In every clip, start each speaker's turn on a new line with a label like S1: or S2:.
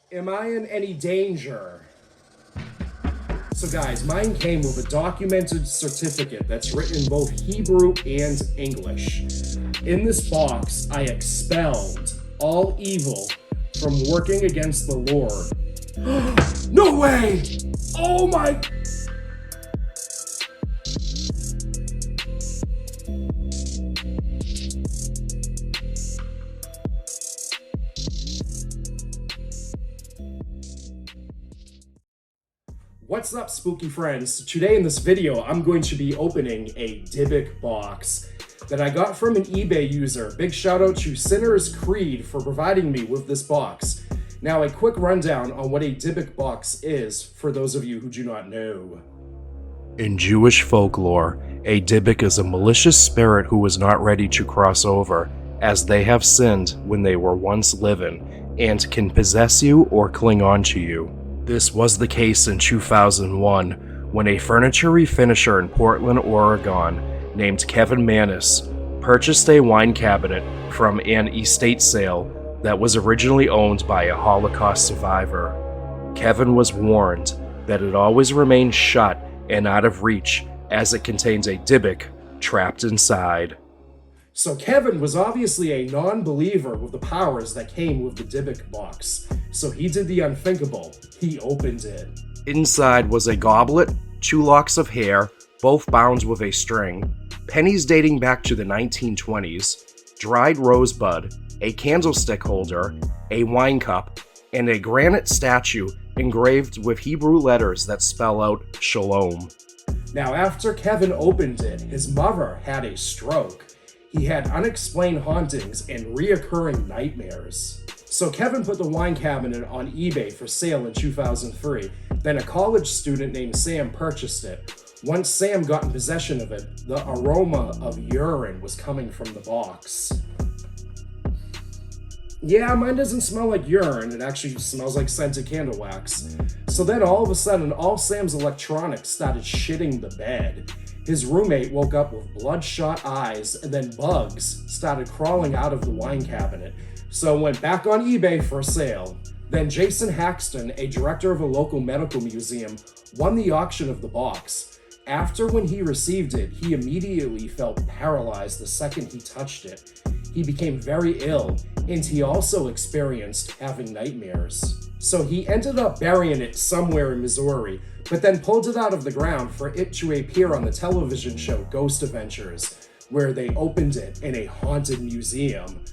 S1: Am I in any danger? So guys, mine came with a documented certificate that's written in both Hebrew and English. In this box, I expelled all evil from working against the Lord. No way! Oh my... What's up, spooky friends? Today in this video, I'm going to be opening a Dybbuk box that I got from an eBay user. Big shout out to Sinner's Creed for providing me with this box. Now, a quick rundown on what a Dybbuk box is for those of you who do not know.
S2: In Jewish folklore, a Dybbuk is a malicious spirit who is not ready to cross over, as they have sinned when they were once living, and can possess you or cling on to you. This was the case in 2001, when a furniture refinisher in Portland, Oregon, named Kevin Mannis, purchased a wine cabinet from an estate sale that was originally owned by a Holocaust survivor. Kevin was warned that it always remained shut and out of reach, as it contains a Dybbuk trapped inside.
S1: So Kevin was obviously a non-believer with the powers that came with the Dybbuk box. So he did the unthinkable. He opened it.
S2: Inside was a goblet, 2 locks of hair, both bound with a string, pennies dating back to the 1920s, dried rosebud, a candlestick holder, a wine cup, and a granite statue engraved with Hebrew letters that spell out Shalom.
S1: Now, after Kevin opened it, his mother had a stroke. He had unexplained hauntings and reoccurring nightmares. So Kevin put the wine cabinet on eBay for sale in 2003. Then a college student named Sam purchased it. Once Sam got in possession of it, the aroma of urine was coming from the box. Yeah, mine doesn't smell like urine. It actually smells like scented candle wax. So then all of a sudden, all Sam's electronics started shitting the bed. His roommate woke up with bloodshot eyes, and then bugs started crawling out of the wine cabinet. So went back on eBay for sale. Then Jason Haxton, a director of a local medical museum, won the auction of the box. After when he received it, he immediately felt paralyzed the second he touched it. He became very ill, and he also experienced having nightmares. So he ended up burying it somewhere in Missouri, but then pulled it out of the ground for it to appear on the television show Ghost Adventures, where they opened it in a haunted museum.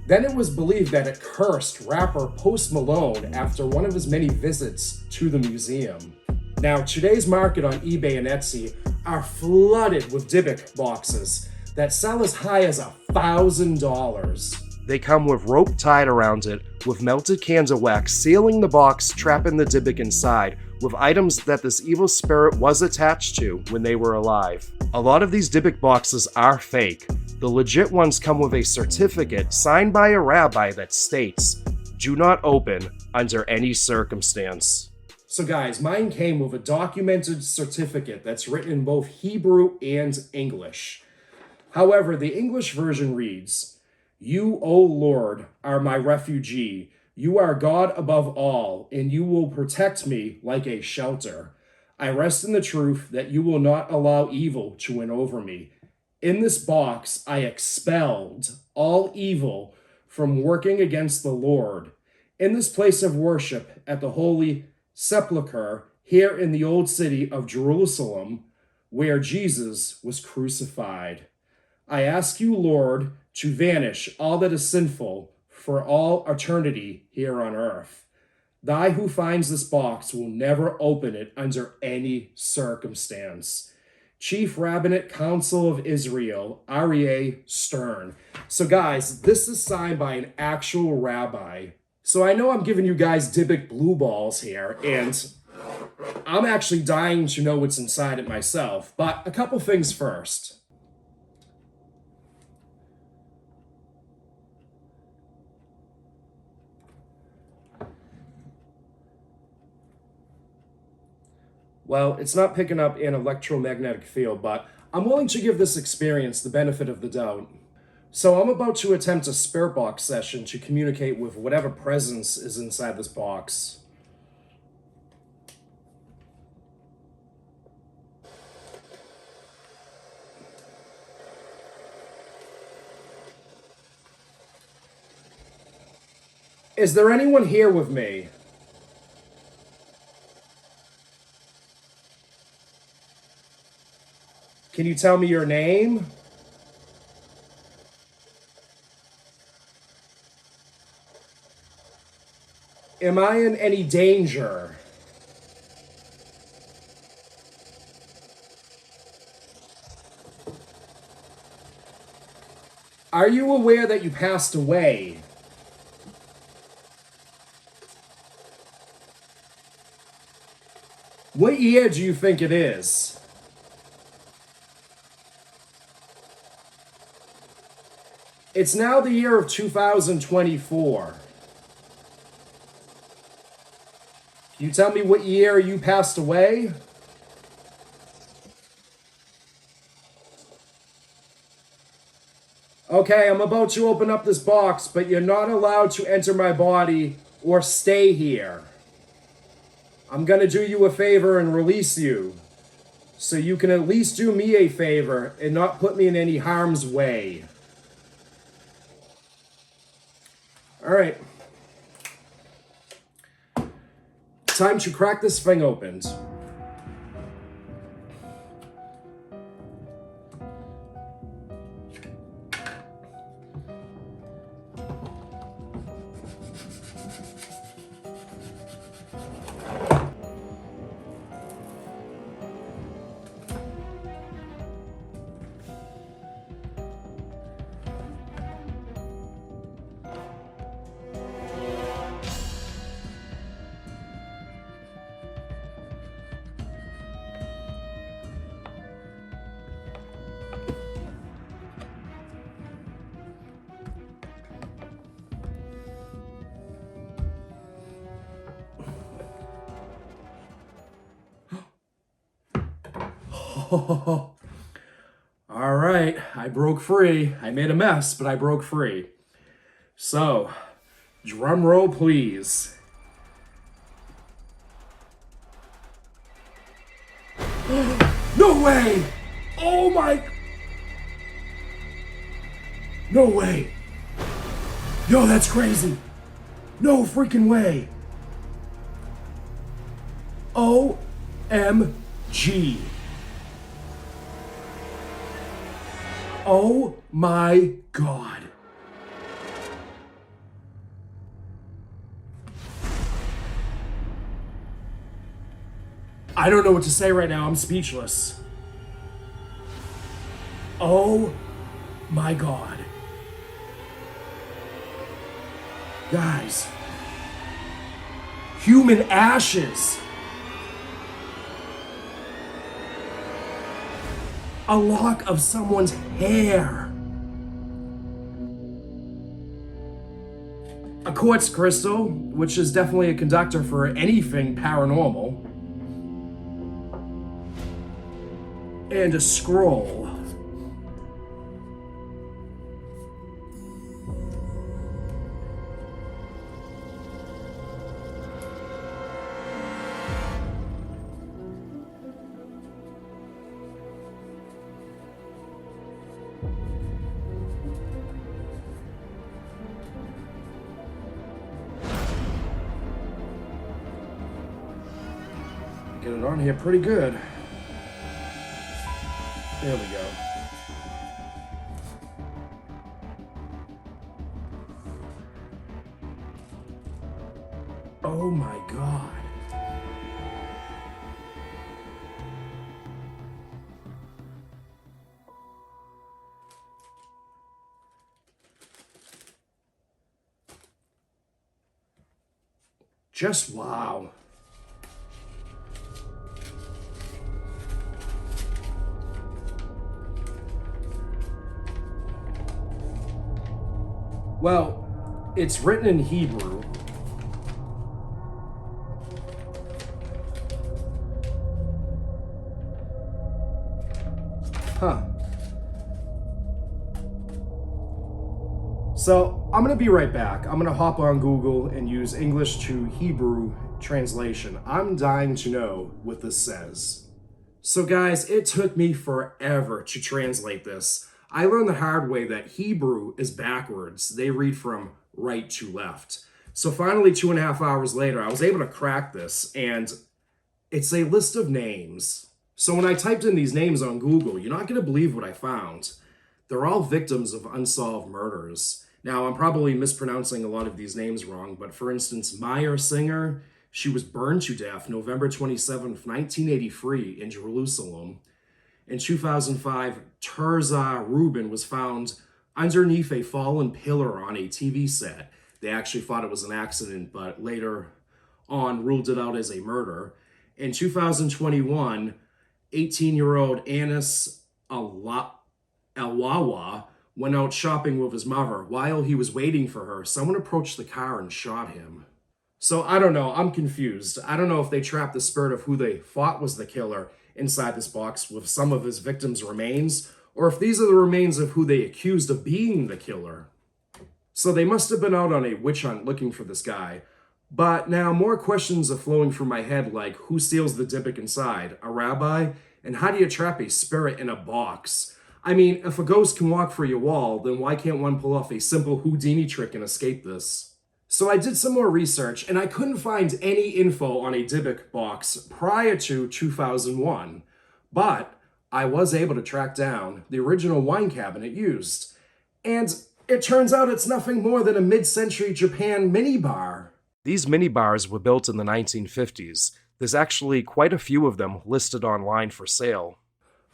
S1: Then it was believed that it cursed rapper Post Malone after one of his many visits to the museum. Now, today's market on eBay and Etsy are flooded with Dybbuk boxes that sell as high as $1,000.
S2: They come with rope tied around it, with melted candle wax sealing the box, trapping the Dybbuk inside, with items that this evil spirit was attached to when they were alive. A lot of these Dybbuk boxes are fake. The legit ones come with a certificate signed by a rabbi that states, "Do not open under any circumstance."
S1: So guys, mine came with a documented certificate that's written in both Hebrew and English. However, the English version reads, "You, O Lord, are my refugee. You are God above all, and you will protect me like a shelter. I rest in the truth that you will not allow evil to win over me. In this box, I expelled all evil from working against the Lord. In this place of worship at the Holy Sepulchre, here in the old city of Jerusalem, where Jesus was crucified. I ask you, Lord, to vanish all that is sinful for all eternity here on earth. Thy who finds this box will never open it under any circumstance. Chief Rabbinic Council of Israel, Aryeh Stern." So guys, this is signed by an actual rabbi. So I know I'm giving you guys Dybbuk blue balls here, and I'm actually dying to know what's inside it myself. But a couple things first. Well, it's not picking up an electromagnetic field, but I'm willing to give this experience the benefit of the doubt. So I'm about to attempt a spirit box session to communicate with whatever presence is inside this box. Is there anyone here with me? Can you tell me your name? Am I in any danger? Are you aware that you passed away? What year do you think it is? It's now the year of 2024. Can you tell me what year you passed away? Okay, I'm about to open up this box, but you're not allowed to enter my body or stay here. I'm gonna do you a favor and release you, so you can at least do me a favor and not put me in any harm's way. All right. Time to crack this thing open. All right, I broke free. I made a mess, but I broke free. So, drum roll, please. No way! Oh my... No way! Yo, that's crazy! No freaking way! OMG. Oh my God. I don't know what to say right now. I'm speechless. Oh my God. Guys. Human ashes. A lock of someone's hair. A quartz crystal, which is definitely a conductor for anything paranormal. And a scroll. Get it on here pretty good. There we go. Oh my God. Just wow. Well, it's written in Hebrew. Huh. So I'm gonna be right back. I'm gonna hop on Google and use English to Hebrew translation. I'm dying to know what this says. So guys, it took me forever to translate this. I learned the hard way that Hebrew is backwards. They read from right to left. So finally, 2.5 hours later, I was able to crack this, and it's a list of names. So when I typed in these names on Google, you're not gonna believe what I found. They're all victims of unsolved murders. Now, I'm probably mispronouncing a lot of these names wrong, but for instance, Meyer Singer, she was burned to death November 27th, 1983 in Jerusalem. In 2005, Terza Rubin was found underneath a fallen pillar on a TV set. They actually thought it was an accident, but later on ruled it out as a murder. In 2021, 18-year-old Anis Alwawa went out shopping with his mother. While he was waiting for her, someone approached the car and shot him. So I don't know, I'm confused. I don't know if they trapped the spirit of who they thought was the killer inside this box with some of his victims' remains, or if these are the remains of who they accused of being the killer. So they must have been out on a witch hunt looking for this guy. But now more questions are flowing through my head, like who steals the Dybbuk inside? A rabbi? And how do you trap a spirit in a box? I mean, if a ghost can walk through your wall, then why can't one pull off a simple Houdini trick and escape this? So I did some more research, and I couldn't find any info on a Dybbuk box prior to 2001. But I was able to track down the original wine cabinet used. And it turns out it's nothing more than a mid-century Japan minibar.
S2: These minibars were built in the 1950s. There's actually quite a few of them listed online for sale.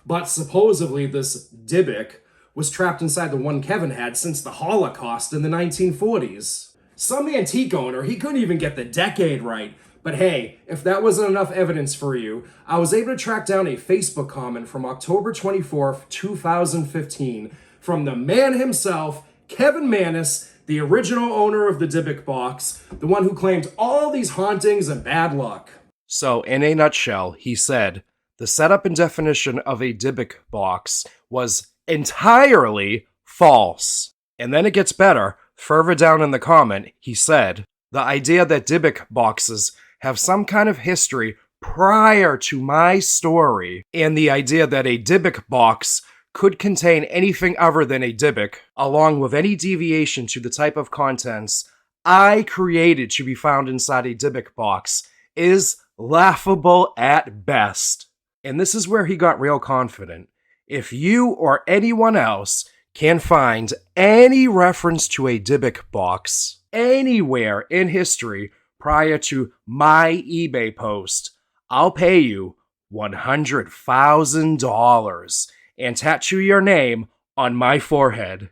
S1: But supposedly this Dybbuk was trapped inside the one Kevin had since the Holocaust in the 1940s. Some antique owner, he couldn't even get the decade right. But hey, if that wasn't enough evidence for you, I was able to track down a Facebook comment from October 24th, 2015 from the man himself, Kevin Mannis, the original owner of the Dybbuk Box, the one who claimed all these hauntings and bad luck.
S2: So, in a nutshell, he said, the setup and definition of a Dybbuk box was entirely false. And then it gets better. Further down in the comment, he said, the idea that Dybbuk boxes have some kind of history prior to my story, and the idea that a Dybbuk box could contain anything other than a Dybbuk, along with any deviation to the type of contents I created to be found inside a Dybbuk box, is laughable at best. And this is where he got real confident. If you or anyone else can find any reference to a Dybbuk box anywhere in history prior to my eBay post, I'll pay you $100,000 and tattoo your name on my forehead.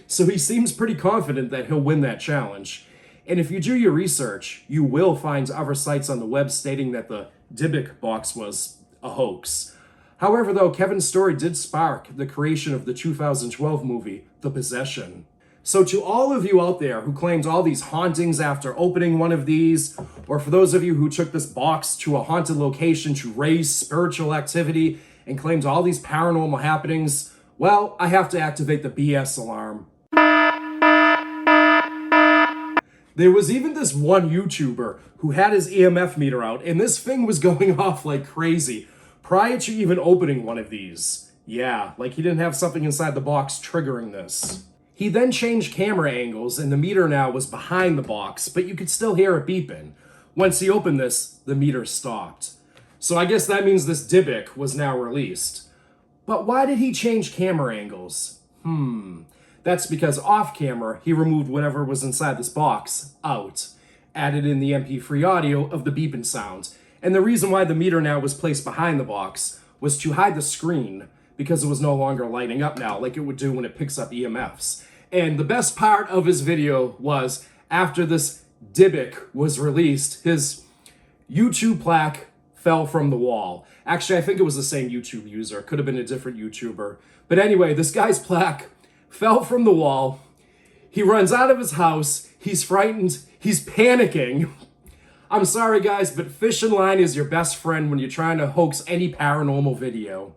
S1: So he seems pretty confident that he'll win that challenge. And if you do your research, you will find other sites on the web stating that the Dybbuk box was a hoax. However, though, Kevin's story did spark the creation of the 2012 movie, The Possession. So to all of you out there who claimed all these hauntings after opening one of these, or for those of you who took this box to a haunted location to raise spiritual activity and claimed all these paranormal happenings, well, I have to activate the BS alarm. There was even this one YouTuber who had his EMF meter out, and this thing was going off like crazy prior to even opening one of these. Yeah, like he didn't have something inside the box triggering this. He then changed camera angles, and the meter now was behind the box, but you could still hear it beeping. Once he opened this, the meter stopped. So I guess that means this Dybbuk was now released. But why did he change camera angles? That's because off camera, he removed whatever was inside this box out, added in the MP3 audio of the beeping sound. And the reason why the meter now was placed behind the box was to hide the screen, because it was no longer lighting up now like it would do when it picks up EMFs. And the best part of his video was after this Dybbuk was released, his YouTube plaque fell from the wall. Actually, I think it was the same YouTube user. It could have been a different YouTuber. But anyway, this guy's plaque fell from the wall. He runs out of his house. He's frightened. He's panicking. I'm sorry, guys, but fish and line is your best friend when you're trying to hoax any paranormal video.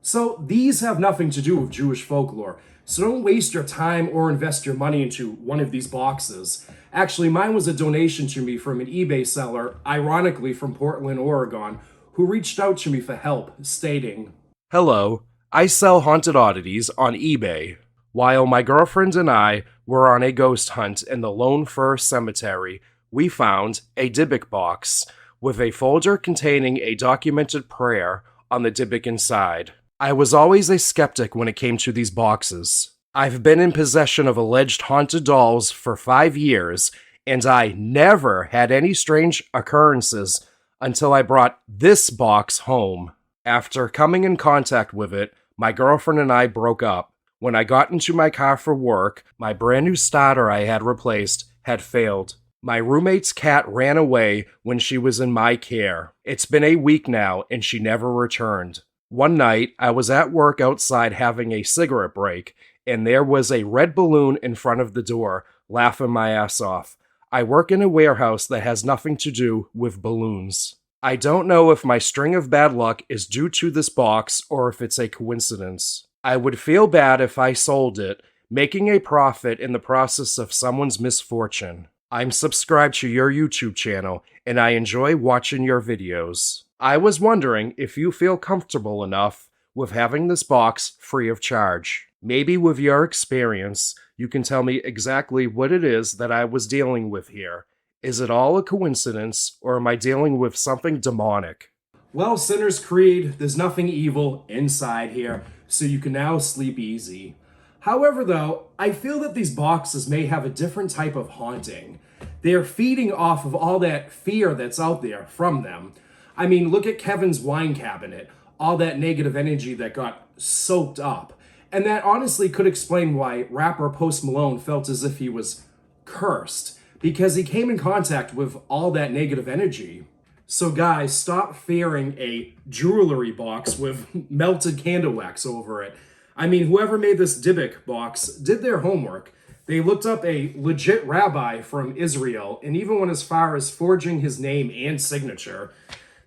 S1: So these have nothing to do with Jewish folklore. So don't waste your time or invest your money into one of these boxes. Actually, mine was a donation to me from an eBay seller, ironically from Portland, Oregon, who reached out to me for help, stating,
S2: Hello, I sell haunted oddities on eBay. While my girlfriend and I were on a ghost hunt in the Lone Fir Cemetery, we found a Dybbuk box with a folder containing a documented prayer on the Dybbuk inside. I was always a skeptic when it came to these boxes. I've been in possession of alleged haunted dolls for 5 years, and I never had any strange occurrences until I brought this box home. After coming in contact with it, my girlfriend and I broke up. When I got into my car for work, my brand new starter I had replaced had failed. My roommate's cat ran away when she was in my care. It's been a week now, and she never returned. One night, I was at work outside having a cigarette break, and there was a red balloon in front of the door, laughing my ass off. I work in a warehouse that has nothing to do with balloons. I don't know if my string of bad luck is due to this box or if it's a coincidence. I would feel bad if I sold it, making a profit in the process of someone's misfortune. I'm subscribed to your YouTube channel, and I enjoy watching your videos. I was wondering if you feel comfortable enough with having this box free of charge. Maybe with your experience, you can tell me exactly what it is that I was dealing with here. Is it all a coincidence, or am I dealing with something demonic?
S1: Well, Sinner's Creed, there's nothing evil inside here, so you can now sleep easy. However, though, I feel that these boxes may have a different type of haunting. They are feeding off of all that fear that's out there from them. I mean, look at Kevin's wine cabinet, all that negative energy that got soaked up. And that honestly could explain why rapper Post Malone felt as if he was cursed, because he came in contact with all that negative energy. So guys, stop fearing a jewelry box with melted candle wax over it. I mean, whoever made this Dybbuk box did their homework. They looked up a legit rabbi from Israel and even went as far as forging his name and signature.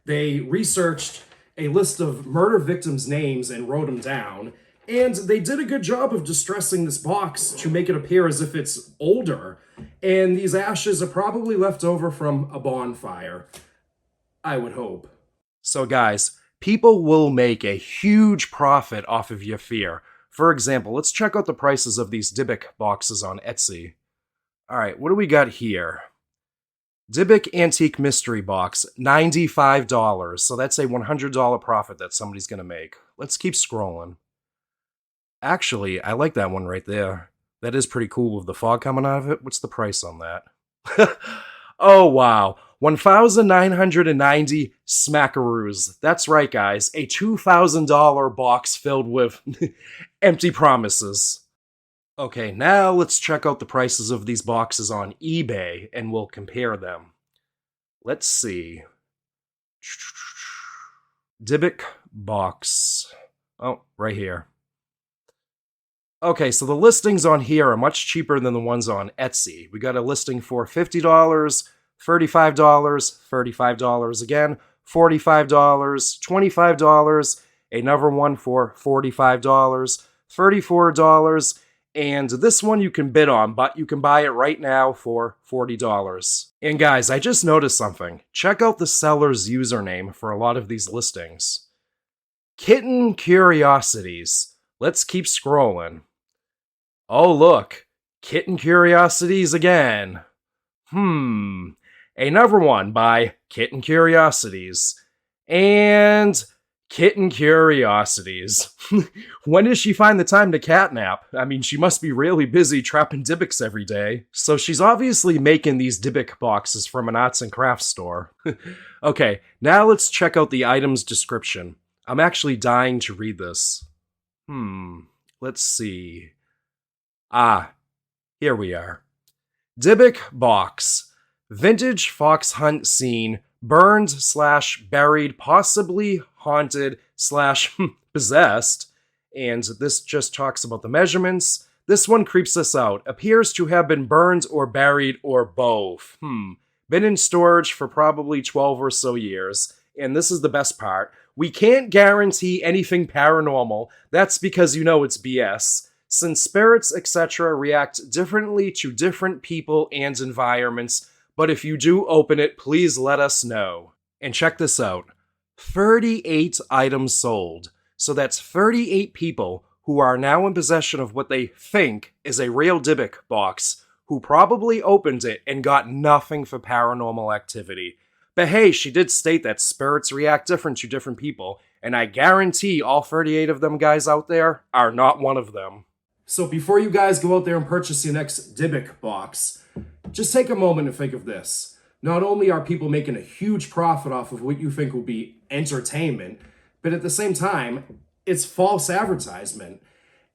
S1: They researched a list of murder victims' names and wrote them down. And they did a good job of distressing this box to make it appear as if it's older. And these ashes are probably left over from a bonfire. I would hope.
S2: So guys, people will make a huge profit off of your fear. For example, let's check out the prices of these Dybbuk boxes on Etsy. Alright, what do we got here? Dybbuk Antique Mystery Box, $95. So that's a $100 profit that somebody's going to make. Let's keep scrolling. Actually, I like that one right there. That is pretty cool with the fog coming out of it. What's the price on that? Oh, wow. 1,990 smackaroos. That's right, guys. A $2,000 box filled with empty promises. Okay, now let's check out the prices of these boxes on eBay, and we'll compare them. Let's see. Dybbuk Box. Oh, right here. Okay, so the listings on here are much cheaper than the ones on Etsy. We got a listing for $50, $35, $35 again, $45, $25, another one for $45, $34, and this one you can bid on, but you can buy it right now for $40. And guys, I just noticed something. Check out the seller's username for a lot of these listings. Kitten Curiosities. Let's keep scrolling. Oh, look. Kitten Curiosities again. Another one by Kitten Curiosities. And Kitten Curiosities. When does she find the time to catnap? I mean, she must be really busy trapping Dybbuks every day. So she's obviously making these Dybbuk boxes from an arts and crafts store. Okay, now let's check out the item's description. I'm actually dying to read this. Let's see. Here we are. Dybbuk Box. Vintage fox hunt scene. Burned/buried, possibly haunted/possessed. And this just talks about the measurements. This one creeps us out. Appears to have been burned or buried or both. Been in storage for probably 12 or so years. And this is the best part. We can't guarantee anything paranormal. That's because you know it's BS. since spirits, etc., react differently to different people and environments, but if you do open it, please let us know. And check this out. 38 items sold. So that's 38 people who are now in possession of what they think is a real Dybbuk box, who probably opened it and got nothing for paranormal activity. But hey, she did state that spirits react different to different people, and I guarantee all 38 of them guys out there are not one of them.
S1: So before you guys go out there and purchase your next Dybbuk box, just take a moment and think of this. Not only are people making a huge profit off of what you think will be entertainment, but at the same time, it's false advertisement.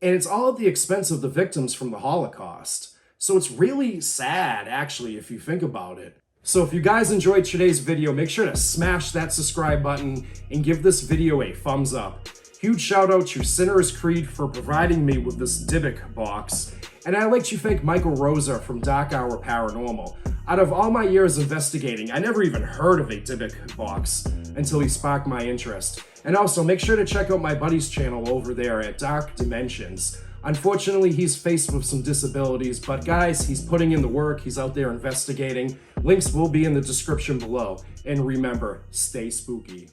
S1: And it's all at the expense of the victims from the Holocaust. So it's really sad, actually, if you think about it. So if you guys enjoyed today's video, make sure to smash that subscribe button and give this video a thumbs up. Huge shout out to Sinner's Creed for providing me with this Dybbuk box. And I'd like to thank Michael Rosa from Dark Hour Paranormal. Out of all my years investigating, I never even heard of a Dybbuk box until he sparked my interest. And also, make sure to check out my buddy's channel over there at Dark Dimensions. Unfortunately, he's faced with some disabilities, but guys, he's putting in the work, he's out there investigating. Links will be in the description below. And remember, stay spooky.